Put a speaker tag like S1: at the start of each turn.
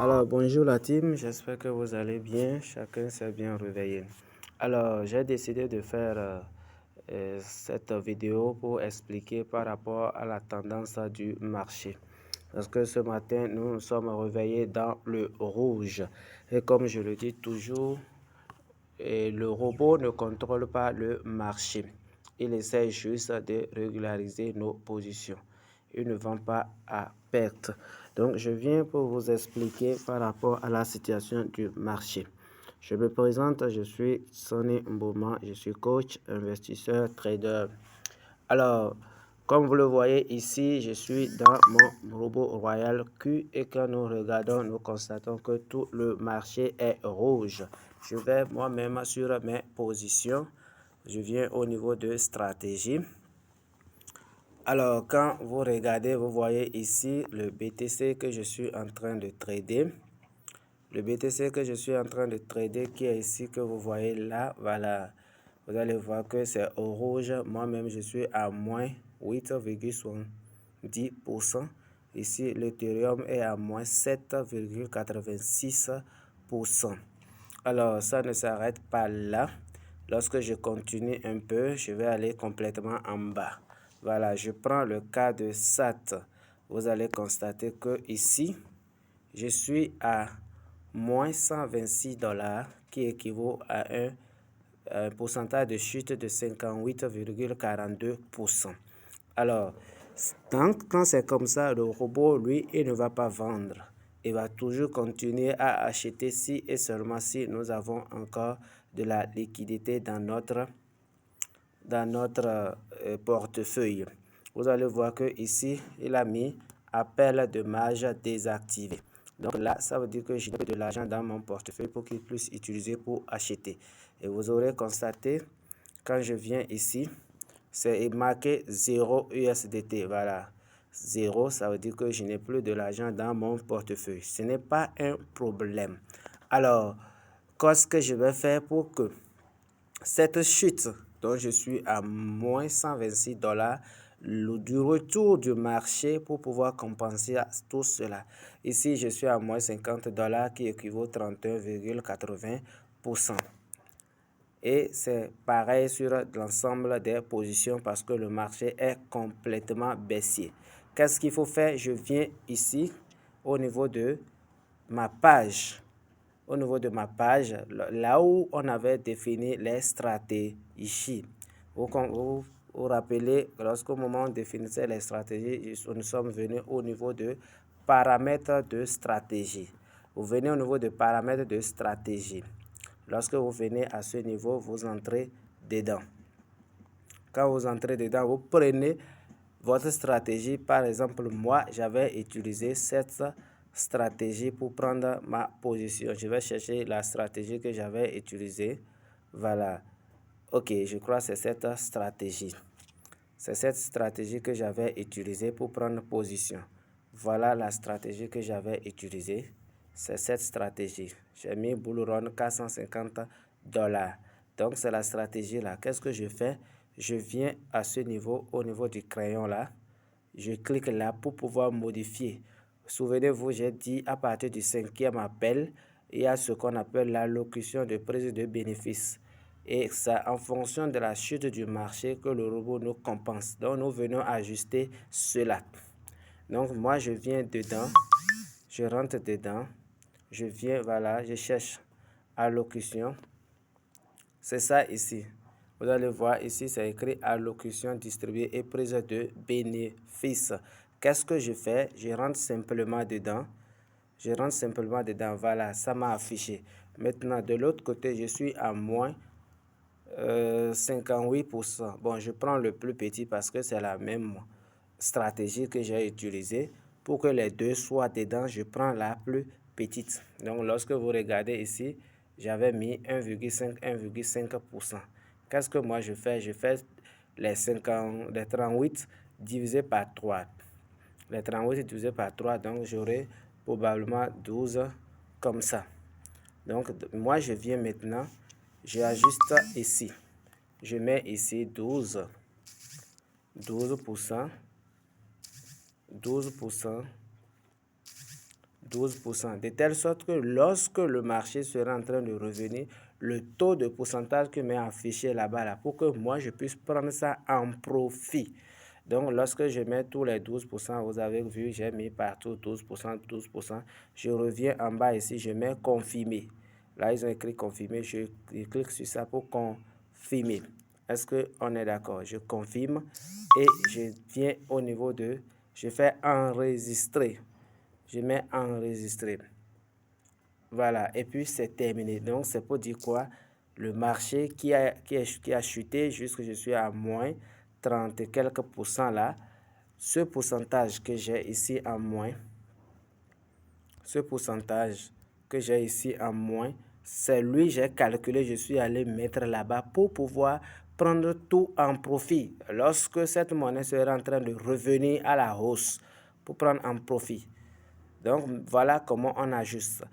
S1: Alors, bonjour la team, j'espère que vous allez bien, chacun s'est bien réveillé. Alors, j'ai décidé de faire cette vidéo pour expliquer par rapport à la tendance du marché. Parce que ce matin, nous nous sommes réveillés dans le rouge. Et comme je le dis toujours, le robot ne contrôle pas le marché. Il essaie juste de régulariser nos positions. Il ne vend pas à perte. Donc, je viens pour vous expliquer par rapport à la situation du marché. Je me présente, je suis Sonny Mboma, je suis coach, investisseur, trader. Alors, comme vous le voyez ici, je suis dans mon robot Royal Q et quand nous regardons, nous constatons que tout le marché est rouge. Je vais moi-même sur mes positions. Je viens au niveau de stratégie. Alors, quand vous regardez, vous voyez ici le BTC que je suis en train de trader. Le BTC que je suis en train de trader qui est ici, que vous voyez là, voilà. Vous allez voir que c'est au rouge. Moi-même, je suis à moins 8,70%. Ici, l'Ethereum est à moins 7,86%. Alors, ça ne s'arrête pas là. Lorsque je continue un peu, je vais aller complètement en bas. Voilà, je prends le cas de SAT. Vous allez constater que ici, je suis à moins 126 $, qui équivaut à un pourcentage de chute de 58,42%. Alors, quand c'est comme ça, le robot, lui, il ne va pas vendre. Il va toujours continuer à acheter si et seulement si nous avons encore de la liquidité dans notre portefeuille. Vous allez voir que ici, il a mis appel de marge désactivé. Donc là, ça veut dire que j'ai de l'argent dans mon portefeuille pour qu'il puisse utiliser pour acheter. Et vous aurez constaté, quand je viens ici, c'est marqué 0 USDT. Voilà. 0, ça veut dire que je n'ai plus de l'argent dans mon portefeuille. Ce n'est pas un problème. Alors, qu'est-ce que je vais faire pour que cette chute dont je suis à moins 126 $, du retour du marché pour pouvoir compenser tout cela. Ici, je suis à moins 50 $ qui équivaut à 31,80%. Et c'est pareil sur l'ensemble des positions parce que le marché est complètement baissier. Qu'est-ce qu'il faut faire? Je viens ici au niveau de ma page. Au niveau de ma page, là où on avait défini les stratégies. Vous rappelez, lorsqu'au moment où on définissait les stratégies, nous sommes venus au niveau de paramètres de stratégie. Vous venez au niveau de paramètres de stratégie. Lorsque vous venez à ce niveau, vous entrez dedans. Quand vous entrez dedans, vous prenez votre stratégie. Par exemple, moi, j'avais utilisé cette stratégie pour prendre ma position. Je vais chercher la stratégie que j'avais utilisée. Voilà. Ok, je crois que c'est cette stratégie. C'est cette stratégie que j'avais utilisée pour prendre position. Voilà la stratégie que j'avais utilisée. C'est cette stratégie. J'ai mis Bull Run 450 $. Donc, c'est la stratégie là. Qu'est-ce que je fais? Je viens à ce niveau, au niveau du crayon là. Je clique là pour pouvoir modifier. Souvenez-vous, j'ai dit à partir du 5e appel, il y a ce qu'on appelle l'allocution de prise de bénéfice. Et c'est en fonction de la chute du marché que le robot nous compense. Donc, nous venons ajuster cela. Donc, moi, je viens dedans. Je rentre dedans. Je viens, voilà, je cherche allocution. C'est ça ici. Vous allez voir ici, c'est écrit allocution distribuée et prise de bénéfice. Qu'est-ce que je fais? Je rentre simplement dedans. Je rentre simplement dedans. Voilà, ça m'a affiché. Maintenant, de l'autre côté, je suis à moins 58%. Bon, je prends le plus petit parce que c'est la même stratégie que j'ai utilisée. Pour que les deux soient dedans, je prends la plus petite. Donc, lorsque vous regardez ici, j'avais mis 1,5%. Qu'est-ce que moi je fais? Je fais les 38 divisé par 3. Les 38 divisé par 3, donc j'aurai probablement 12 comme ça. Donc, moi je viens maintenant, j'ajuste ici. Je mets ici 12%, 12%, 12%. De telle sorte que lorsque le marché sera en train de revenir, le taux de pourcentage que m'est affiché là-bas, là, pour que moi je puisse prendre ça en profit. Donc, lorsque je mets tous les 12%, vous avez vu, j'ai mis partout 12%, 12%. Je reviens en bas ici, je mets confirmer. Là, ils ont écrit confirmer. Je clique sur ça pour confirmer. Est-ce qu'on est d'accord? Je confirme et je viens au niveau de... Je fais enregistrer. Je mets enregistrer. Voilà, et puis c'est terminé. Donc, c'est pour dire quoi? Le marché qui a chuté jusque je suis à moins 30 et quelques pourcents là. Ce pourcentage que j'ai ici en moins, ce pourcentage que j'ai ici en moins, c'est lui j'ai calculé, je suis allé mettre là-bas pour pouvoir prendre tout en profit. Lorsque cette monnaie sera en train de revenir à la hausse, pour prendre en profit. Donc, voilà comment on ajuste.